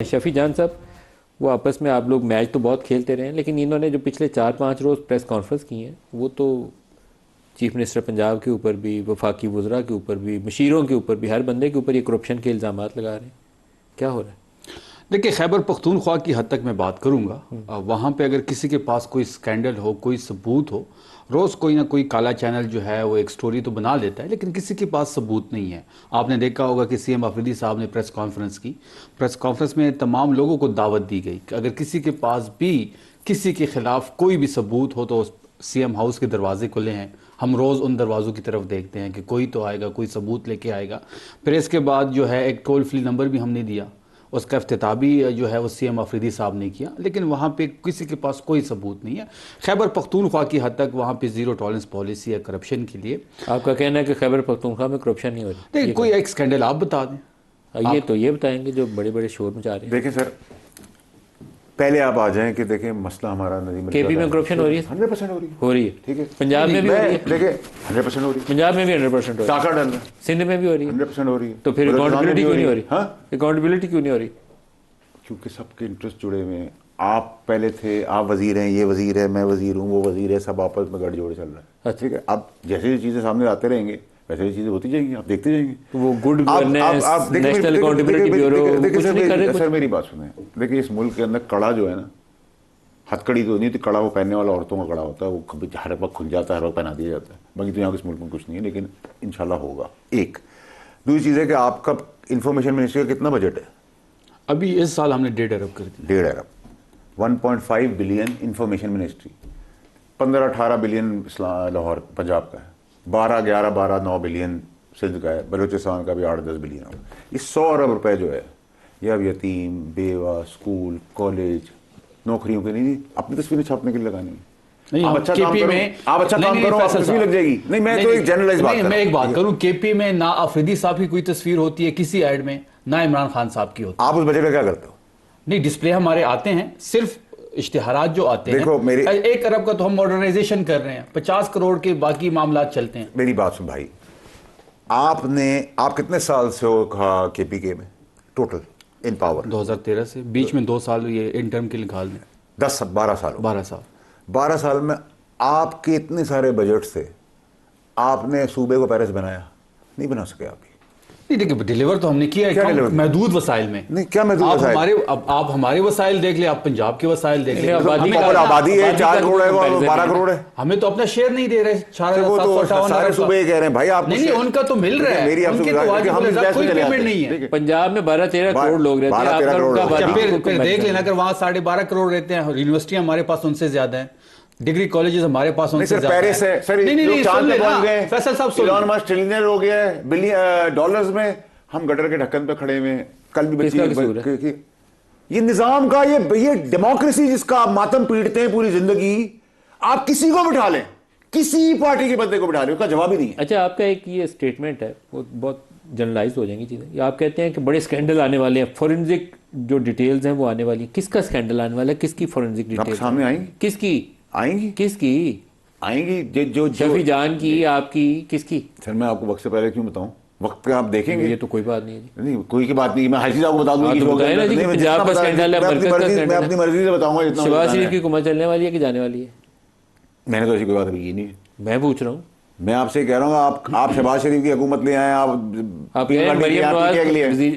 शफी जान साहब, वो आपस में आप लोग मैच तो बहुत खेलते रहे हैं, लेकिन इन्होंने जो पिछले 4-5 रोज़ प्रेस कॉन्फ्रेंस की हैं वो तो चीफ मिनिस्टर पंजाब के ऊपर भी, वफाकी वज़रा के ऊपर भी, मशीरों के ऊपर भी, हर बंदे के ऊपर ये करप्शन के इल्ज़ाम लगा रहे हैं। क्या हो रहा है? देखिए, खैबर पख्तूनख्वा की हद तक मैं बात करूंगा। वहाँ पे अगर किसी के पास कोई स्कैंडल हो, कोई सबूत हो, रोज़ कोई ना कोई काला चैनल जो है वो एक स्टोरी तो बना लेता है, लेकिन किसी के पास सबूत नहीं है। आपने देखा होगा कि सीएम आफरीदी साहब ने प्रेस कॉन्फ्रेंस की। प्रेस कॉन्फ्रेंस में तमाम लोगों को दावत दी गई कि अगर किसी के पास भी किसी के खिलाफ कोई भी सबूत हो तो सीएम हाउस के दरवाजे खुले हैं। हम रोज़ उन दरवाज़ों की तरफ देखते हैं कि कोई तो आएगा, कोई सबूत लेके आएगा। फिर इसके बाद जो है एक टोल फ्री नंबर भी हमने दिया, उसका इफ्तिताह भी जो है वो सीएम आफरीदी साहब ने किया, लेकिन वहाँ पे किसी के पास कोई सबूत नहीं है। खैबर पख्तूनख्वा की हद तक वहाँ पे ज़ीरो टॉलरेंस पॉलिसी है करप्शन के लिए। आपका कहना है कि खैबर पख्तूनख्वा में करप्शन नहीं हो रही? देखिए, कोई एक स्कैंडल आप बता दें। ये बताएंगे जो बड़े बड़े शोर मचा रहे हैं। देखिए सर, पहले आप आ जाएं कि देखें मसला हमारा नदीम केपी में करप्शन हो रही है? 100% हो रही है। हो रही है, ठीक है। पंजाब में भी हो रही है। देखिए 100% हो रही है। पंजाब में भी 100% हो रही है, टाका डन सिंध में भी हो रही है। 100% हो रही है। तो फिर अकाउंटेबिलिटी क्यों नहीं हो रही? हाँ, अकाउंटेबिलिटी क्यों नहीं हो रही? क्योंकि सबके इंटरेस्ट जुड़े हुए हैं। आप पहले थे, आप वजीर हैं, ये वजीर है, मैं वजीर हूँ, वो वजीर है, सब आपस में गठजोड़ चल रहा है। अच्छा। ठीक है। अब जैसे ये चीज़ें सामने आते रहेंगे वैसे ये चीज़ें होती जाएंगी, आप देखते जाएंगे। तो वो good governance, national accountability bureau कुछ नहीं कर रहे। सर मेरी बात सुने, देखिए इस मुल्क के अंदर कड़ा जो है ना, हथकड़ी तो नहीं होती, कड़ा वो पहनने वाला औरतों का कड़ा होता है, वो कभी हर वक्त खुल जाता है, हर वक्त पहना दिया जाता है। बाकी तो यहाँ इस मुल्क में कुछ नहीं है, लेकिन इंशाल्लाह होगा। एक दूसरी चीज़ है कि आपका इंफॉर्मेशन मिनिस्ट्री का कितना बजट है? अभी इस साल हमने 1.5 अरब कर दिया। 1.5 अरब, 1.5 billion information ministry, 15-18 billion Lahore Punjab का है, 12 बिलियन सिंध का है, बलूचिस्तान का भी 8-10 बिलियन होगा। ये 100 अरब रुपए जो है ये अब यतीम, बेवा, स्कूल, कॉलेज, नौकरियों के नहीं, अपनी तस्वीरें छापने के लिए लगानी है। नहीं, आप अच्छा काम करो, आप अच्छा काम करो, आपकी तस्वीर लग जाएगी। नहीं, मैं तो एक जनरलाइज बात कर रहा हूं। मैं एक बात करूं, केपी में ना आफरीदी साहब की कोई तस्वीर होती है किसी ऐड में, ना इमरान खान साहब की होती है। आप उस बजट का क्या करते हो? नहीं, डिस्प्ले हमारे आते हैं, सिर्फ इश्तिहारात जो आते हैं। देखो, 1 अरब का तो हम मॉडर्नाइजेशन कर रहे हैं, 50 करोड़ के बाकी मामला चलते हैं। मेरी बात सुन भाई, आप कितने साल से हो केपी के में टोटल इन पावर? 2013 से, बीच में 2 साल ये इंटर्म के निकाल दें। 12 साल हो। 12 साल में आपके इतने सारे बजट से आपने सूबे को पेरिस बनाया? नहीं बना सके आप। नहीं, देखिए डिलीवर तो हमने किया है महदूद वसाइल में। नहीं, क्या महदूद वसाइल? आप हमारे वसाइल देख ले, आप पंजाब के वसाइल देख ले। आबादी है 4 करोड़ है, 12 करोड़ है। हमें तो अपना शेयर नहीं दे रहे। सारे सूबे कह रहे हैं भाई आप। नहीं, उनका तो मिल रहा है। मेरी कोई पेमेंट नहीं है। पंजाब में 12-13 करोड़ लोग रहते हैं। फिर देख लेना, अगर वहाँ 12.5 करोड़ रहते हैं, यूनिवर्सिटी हमारे पास उनसे ज्यादा है, डिग्री कॉलेजेस हमारे पास उनसे ज्यादा है। पेरिस है सर, नहीं, चांद पे पहुंच गए, फैसल साहब, इलॉन मस्क ट्रिलियनर हो गया है, बिलियन डॉलर्स में। हम गटर के ढक्कन पे खड़े हुए। कल भी बच्ची, ये निजाम का, ये डेमोक्रेसी जिसका आप मातम पीटते हैं पूरी जिंदगी, आप किसी को बिठा लें, किसी पार्टी के बंदे को बिठा लें, उसका जवाब ही नहीं है। अच्छा, आपका एक ये स्टेटमेंट है, वो बहुत जनरलाइज हो जाएंगी चीज़ें। आप कहते हैं कि बड़े स्कैंडल आने वाले हैं, फोरेंसिक जो डिटेल्स हैं वो आने वाली हैं। किसका स्कैंडल आने वाला है? किसकी फोरेंसिक डिटेल सामने आएंगी? किसकी आएंगी? जो शफी जान की, आपकी, किसकी? सर मैं आपको वक्त से पहले क्यों बताऊं? वक्त पे आप देखेंगे। ये तो कोई बात नहीं है। नहीं, कोई की बात नहीं। मैं हर चीज आपको बता दूंगा। पंजाब का स्कैंडल है, मैं अपनी मर्जी से बताऊंगा। जितना शहबाज शरीफ की हुकूमत चलने वाली है कि जाने वाली है? मैंने तो ऐसी कोई बात अभी की नहीं है। मैं पूछ रहा हूँ, मैं आपसे कह रहा हूँ, आप शहबाज शरीफ की हुकूमत ले आए। आप मरियम नवाज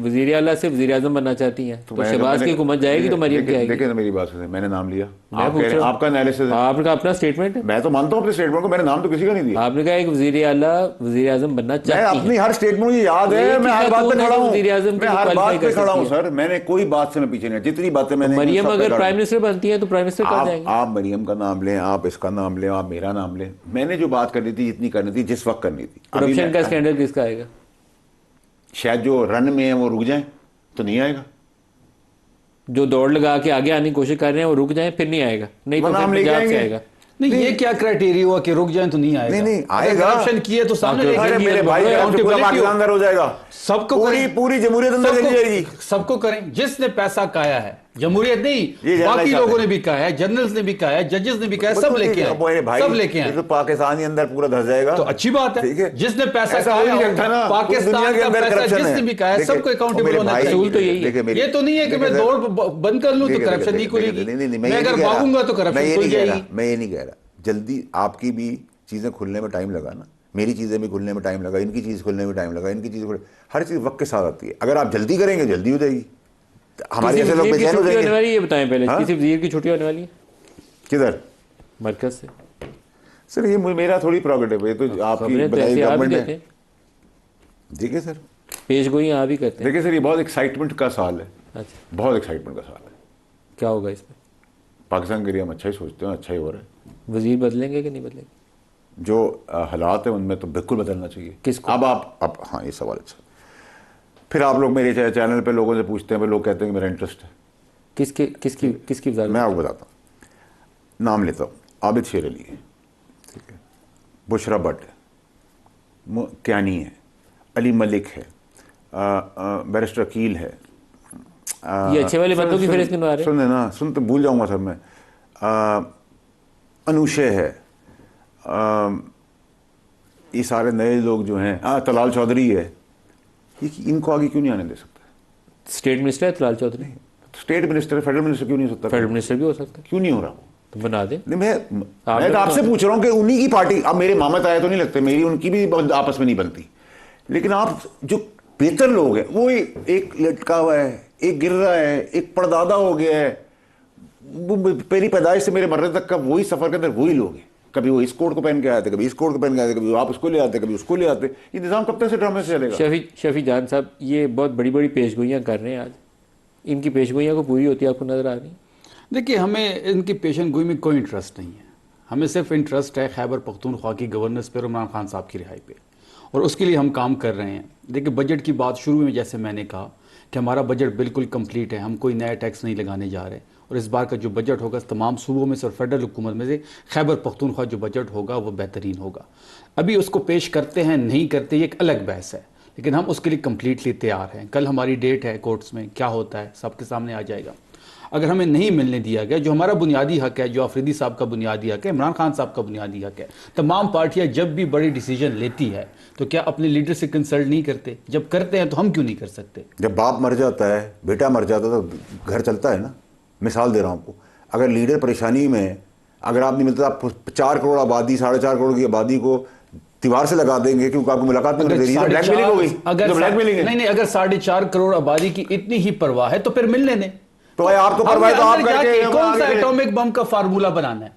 वजीर आला से वजीर आजम बनना चाहती हैं, तो शहबाज की हुकूमत जाएगी तो मरियम की आएगी। देखिए ना, मेरी बात सुनिए, मैंने नाम लिया, आपका एनालिसिस, आपका अपना स्टेटमेंट है। मैं तो मानता हूँ अपने स्टेटमेंट को, मैंने नाम तो किसी का नहीं दिया। आपने कहा एक वजीर आला वजीर आजम बनना चाहती है। अपनी हर स्टेटमेंट मुझे याद है, मैं हर बात पे खड़ा हूँ, मैं हर बात पे खड़ा हूँ सर। मैंने कोई बात से मैं पीछे नहीं, जितनी बातें मैंने। मरियम अगर प्राइम मिनिस्टर बनती है तो प्राइम मिनिस्टर कहाँ जाएंगे? आप मरियम का नाम लें, आप इसका नाम लें, आप मेरा नाम लें। मैंने जो बात करनी थी, जितनी करनी थी, जिस वक्त करनी थी। करप्शन का स्कैंडल किसका आएगा? शायद जो रन में है वो रुक जाए तो नहीं आएगा। जो दौड़ लगा के आगे आने की कोशिश कर रहे हैं वो रुक जाए, फिर नहीं आएगा। नहीं तो नाम पंजाब से आएगा। नहीं, ये क्या क्राइटेरिया हुआ कि रुक जाए तो नहीं आएगा? नहीं आएगा। करप्शन किए तो सामने मेरे भाई पाकिस्तान हो जाएगा। सबको पूरी जमहूरियत अंदर चली जाएगी। सबको करें। जिसने पैसा खाया है, जमहूरियत ये नहीं, जानना बाकी चाहते लोगों हैं। ने भी कहा है, जर्नल्स ने भी कहा है, जजेस ने भी कहा है, सब लेके आए, भाई, सब लेके ये आए। तो पाकिस्तान के अंदर पूरा धस जाएगा। तो अच्छी बात ठीक है, जिसने पैसा ऐसा हो नहीं खाया, सकता ना, पूरी पाकिस्तान दुनिया के का अंदर पैसा corruption जिसने है। भी कहा है, देखिए, सबको अकाउंटेबल मेरे होना भाई, चाहिए। असूल तो यही है। देखिए मेरी- ये तो नहीं है कि देखिए मैं सर, दौड़ बंद कर लूं तो देखिए, करप्शन देखिए, नहीं देखिए, खुलेगी। नहीं, मैं ये अगर नहीं कह रहा। भागूंगा तो मैं करप्शन ये खुल नहीं कह रहा, जाएगी। मैं ये नहीं कह रहा। जल्दी आपकी भी चीजें खुलने में टाइम लगा ना, मेरी चीजें भी खुलने में टाइम लगा, इनकी चीज खुलने में टाइम लगा, इनकी चीज हर चीज वक्त के साथ आती है। अगर आप जल्दी करेंगे जल्दी हो जाएगी, हमारे किसी जैसे लोग वजीर की बेचैन हो छुट्टी होने जाएंगे। वाली है, ये बताएं पहले, हाँ? किसी वजीर की छुट्टी होने वाली है किधर? मरकज से? सर ये मेरा थोड़ी प्रोग्रेटिव है, ये तो आपकी खबरें तो बताई ऐसे आप भी गवर्नमेंट देते है। हैं, देखिए सर, पेश गोई आप भी करते हैं। देखिए सर, ये बहुत एक्साइटमेंट का साल है, अच्छा, बहुत एक्साइटमेंट का साल है। क्या होगा इसमें? पाकिस्तान के लिए हम अच्छा ही सोचते हैं, अच्छा ही हो रहा है। वजीर बदलेंगे कि नहीं बदलेंगे? जो हालात है उनमें तो बिल्कुल बदलना चाहिए। किसको? अब हाँ, ये सवाल अच्छा। फिर आप लोग मेरे चैनल पे लोगों से पूछते हैं, फिर लोग कहते हैं कि मेरा इंटरेस्ट है। किसकी वजारत? मैं आपको बताता हूँ, नाम लेता हूँ। आबिद शेर अली है, ठीक है, बुशरा भट्ट है, क्यानी है, अली मलिक है, बैरिस्टर अकील है। ये अच्छे वाले बंदों की फहरिस्त गिनवा रहे हैं। सुन ना, सुन तो भूल जाऊंगा सर मैं। अनुशे है, ये सारे नए लोग जो हैं, तलाल चौधरी है, इनको आगे क्यों नहीं आने दे सकता? स्टेट मिनिस्टर है Talal Chaudhry, state minister, federal minister क्यों नहीं हो सकता? फेडरल मिनिस्टर भी हो सकता है, क्यों नहीं हो रहा? तो बना दे। नहीं, मैं तो आपसे पूछ रहा हूँ कि उन्हीं की पार्टी, अब मेरे मामा ताया तो नहीं लगते, मेरी उनकी भी आपस में नहीं बनती, लेकिन आप जो बेहतर लोग हैं, वो एक लटका हुआ है, एक गिर रहा है, एक परदादा हो गया है, वो मेरी पैदाइश से मेरे मरने तक का वही सफर के अंदर वही लोग हैं। कभी वो इस कोट को पहन के आते, कभी इस कोट को पहन के आते, कभी आप उसको ले आते, कभी उसको ले आते। ये निज़ाम कब तक से ड्रामे से चलेगा? शफी जान साहब, ये बहुत बड़ी बड़ी पेशगोइयाँ कर रहे हैं आज, इनकी पेशगोइयाँ को पूरी होती है आपको नजर आ रही? देखिए, हमें इनकी पेशन गोई में कोई इंटरेस्ट नहीं है। हमें सिर्फ इंटरेस्ट है खैबर पख्तूनख्वा की गवर्नेंस पर, इमरान खान साहब की रिहाई पे, और उसके लिए हम काम कर रहे हैं। देखिए, बजट की बात शुरू में जैसे मैंने कहा कि हमारा बजट बिल्कुल कंप्लीट है, हम कोई नया टैक्स नहीं लगाने जा रहे, और इस बार का जो बजट होगा तमाम सूबों में से और फेडरल हुकूमत में से खैबर पख्तूनख्वा जो बजट होगा वो बेहतरीन होगा। अभी उसको पेश करते हैं नहीं करते, ये एक अलग बहस है, लेकिन हम उसके लिए कम्प्लीटली तैयार हैं। कल हमारी डेट है कोर्ट्स में, क्या होता है सबके सामने आ जाएगा। अगर हमें नहीं मिलने दिया गया जो हमारा बुनियादी हक है, जो अफरीदी साहब का बुनियादी हक है, इमरान खान साहब का बुनियादी हक है, तमाम पार्टियां जब भी बड़ी डिसीजन लेती है तो क्या अपने लीडर से कंसल्ट नहीं करते? जब करते हैं तो हम क्यों नहीं कर सकते? जब बाप मर जाता है, बेटा मर जाता है, तो घर चलता है ना। मिसाल दे रहा हूँ आपको, अगर लीडर परेशानी में, अगर आप नहीं मिलता, आप 4 करोड़ आबादी, 4.5 करोड़ की आबादी को दीवार से लगा देंगे क्योंकि आपको मुलाकात नहीं दे रही है, ब्लैकमेलिंग हो गई। अगर ब्लैकमेलिंग है। नहीं, अगर 4.5 करोड़ आबादी की इतनी ही परवाह है तो फिर मिलने दें। तो भाई आप तो परवाह तो आप करके कौन सा एटॉमिक बम का फार्मूला बनाना है?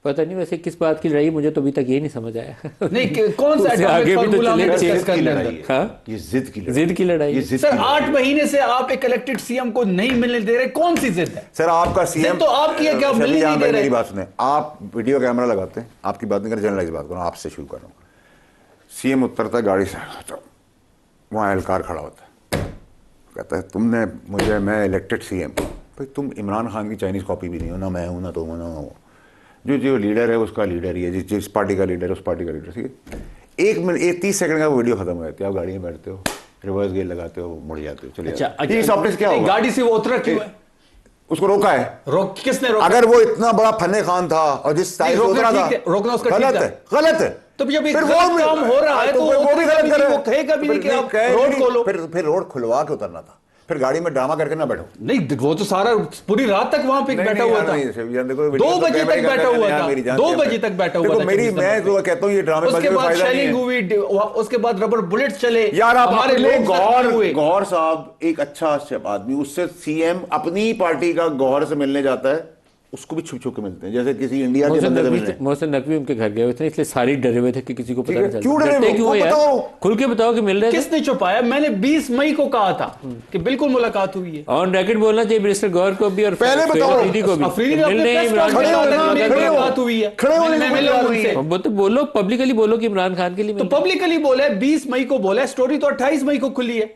पता नहीं वैसे किस बात की लड़ाई, मुझे तो अभी तक ये नहीं समझ आया। नहीं, कौन सा उससे एटॉमिक आगे भी तो फार्मूला चले, हमें डिस्कस जिद की करने लड़ाई अंदर? है। हाँ? ये जिद की लड़ाई, जिद की लड़ाई। ये जिद सर, की लड़ाई। 8 महीने से आप एक इलेक्टेड सीएम को नहीं मिलने दे रहे, कौन सी जिद है? सर आपका सीएम जिद तो आपकी है कि आप मिलने नहीं दे रहे। मेरी बात सुने, आप वीडियो कैमरा लगाते हैं, आपकी बात नहीं कर, जनरलाइज बात करो, आपसे शुरू कर रहा हूँ। सीएम उतरता है गाड़ी से, वहाँ एहलकार खड़ा होता है, कहता है तुमने मुझे, मैं इलेक्टेड सीएम, भाई तुम इमरान खान की चाइनीज़ कॉपी भी नहीं हो, ना मैं हूँ ना तुम हो, ना वो जो लीडर है उसका लीडर ही है, जिस पार्टी का लीडर है उस पार्टी का लीडर, ठीक है। 1 मिनट 30 सेकंड का वीडियो खत्म हो जाती है, आप गाड़ी में बैठते हो, रिवर्स गेयर लगाते हो, मुड़ जाते हो, चले जाते हो। इस ऑप्टिक्स क्या होगा? गाड़ी से वो उतरा क्यों है? उसको रोका है। किसने रोका? अगर वो इतना बड़ा फन्ने खान था और जिस टाइम से उतरा था, रोकना उसका गलत है, गलत है। तो जब फिर गलत काम हो रहा है तो वो भी गलत कर रहा है। कहेगा भी नहीं कि आप कहे रोड नहीं, खोलो। फिर रोड खुलवा के उतरना था, फिर गाड़ी में ड्रामा करके ना बैठो। नहीं, वो तो सारा पूरी रात तक वहां पे बैठा हुआ था, 2 बजे तक बैठा हुआ था, 2 बजे तक बैठा हुआ था। मेरी मैं तो कहता हूँ ये ड्रामे उसके बाद शेलिंग हुई, उसके बाद रबर बुलेट चले। यार, आप हमारे लोग गौहर साहब एक अच्छा आदमी, उससे सीएम अपनी पार्टी का गौहर से मिलने जाता है, उसको भी छुप छुप के मिलते हैं, जैसे किसी इंडिया के बंदे से मिलने। मोहसिन नकवी उनके घर गए हुए थे, इसलिए सारी डरे हुए थे कि किसी को पता नहीं चलता। क्यों डरे क्यों यार? खुल के बताओ कि मिल रहे थे। किसने छुपाया? मैंने 20 मई को कहा था कि बिल्कुल मुलाकात हुई है। ऑन रैकेट बोलना चाहिए मिनिस्टर गौर को भी और पहले बताओ अफरीदी को भी। अफरीदी मिलने इमरान खड़े खान होना, से खड़े हो। मुलाकात हुई है, खड़े होने मैं की मिला बात उनसे। वो तो बोलो, पब्लिकली बोलो कि इमरान खान के लिए तो पब्लिकली बोले, 20 मई को बोले, स्टोरी तो 28 मई को खुली है।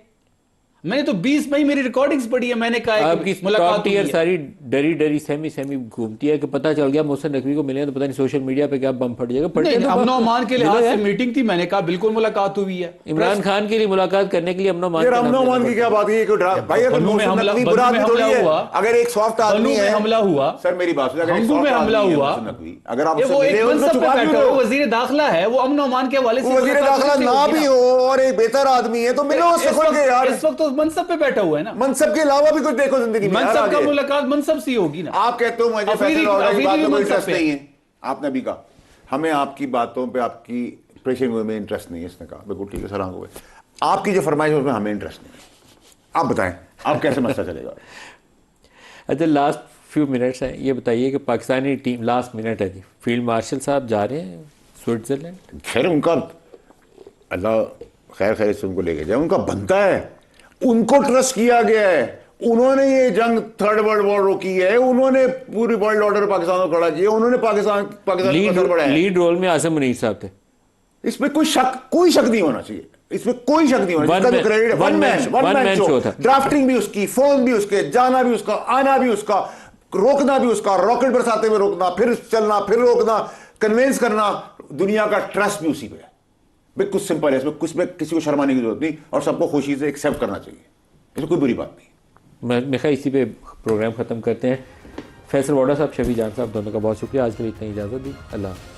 मैंने तो 20 मई मेरी रिकॉर्डिंग्स पढ़ी है, मैंने कहा है आपकी कि मुलाकात टॉप टीयर हुई है। सारी डरी डरी सहमी घूमती है कि पता चल गया मोहसिन नकवी को मिले तो पता नहीं सोशल मीडिया पे क्या बम फट जाएगा। नहीं, अमन ओमान के लिहाज से मिलो मीटिंग थी, मैंने कहा बिल्कुल मुलाकात हुई है। इमरान खान के लिए मुलाकात करने के लिए अमन ओमान यार का नाम अमन लेना ओमान की क्या बात है? भाई अगर बन्नू में मोहसिन हमला- नकवी बन्नू बुरा आदमी में थोड़ी हमला है, हुआ। अगर एक सॉफ्ट आदमी बन्नू में है, हमला हुआ। सर मेरी बात सुनिए, अगर एक हंगू soft में हमला आदमी है हुआ। मोहसिन नकवी, अगर आप ये उससे वो एक मिले हो तो मनसब पे छुपा बैठा क्यों हो, रहे हो? वजीर दाखिला है, वो अमन ओमान के हवाले से वो वजीर मुलाकात दाखिला नहीं ना होगी भी ना। हो और एक बेहतर आदमी है तो मिलो उससे खुल के यार। इस वक्त तो मनसब पे बैठा हुआ है ना, मनसब के अलावा भी कुछ देखो जिंदगी में यार मनसब का आगे। मुलाकात मनसब से ही होगी ना। आप कहते हो मुझे अफरीदी- फैसल लॉर्डर की अफरीदी बात में कोई मनसब इंटरेस्ट पे। नहीं है, आपने भी कहा हमें आपकी बातों पे आपकी प्रेशर में इंटरेस्ट नहीं है, इसने कहा बिल्कुल ठीक है सर, आंखों पे आपकी जो फरमाइश है उसमें हमें इंटरेस्ट नहीं है। आप बताएं आप कैसे मसला चलेगा? अच्छा लास्ट फ्यू मिनट्स हैं, ये बताइए कि पाकिस्तानी टीम, लास्ट मिनट है जी, फील्ड मार्शल साहब जा रहे हैं स्विट्जरलैंड। खैर उनका अल्लाह खैर खैर से उनको लेके जाए, उनका बनता है, उनको ट्रस्ट किया गया है, उन्होंने ये जंग थर्ड वर्ल्ड वॉर रोकी है, उन्होंने पूरी वर्ल्ड ऑर्डर पाकिस्तान को खड़ा किया, उन्होंने पाकिस्तान को असर बढ़ाया है। लीड रोल में आसिम मुनीर साहब थे। इसमें कोई शक नहीं होना चाहिए, इसमें कोई शक नहीं होना चाहिए। क्रेडिट वन मैन शो था, ड्राफ्टिंग भी उसकी, फोन भी उसके, जाना भी उसका, आना भी उसका, रोकना भी उसका, रॉकेट बरसाते हुए रोकना, फिर चलना, फिर रोकना, कन्विंस करना, दुनिया का ट्रस्ट भी उसी पे है। बिल्कुल सिंपल है, इसमें कुछ में किसी को शर्माने की जरूरत नहीं और सबको खुशी से एक्सेप्ट करना चाहिए, इसमें कोई बुरी बात नहीं। मैं ख्याल इसी पे प्रोग्राम ख़त्म करते हैं। फैसल वाडा साहब, शफी जान साहब, दोनों का बहुत शुक्रिया। आज के लिए इतनी इजाज़त दी। अल्लाह हाफ़िज़।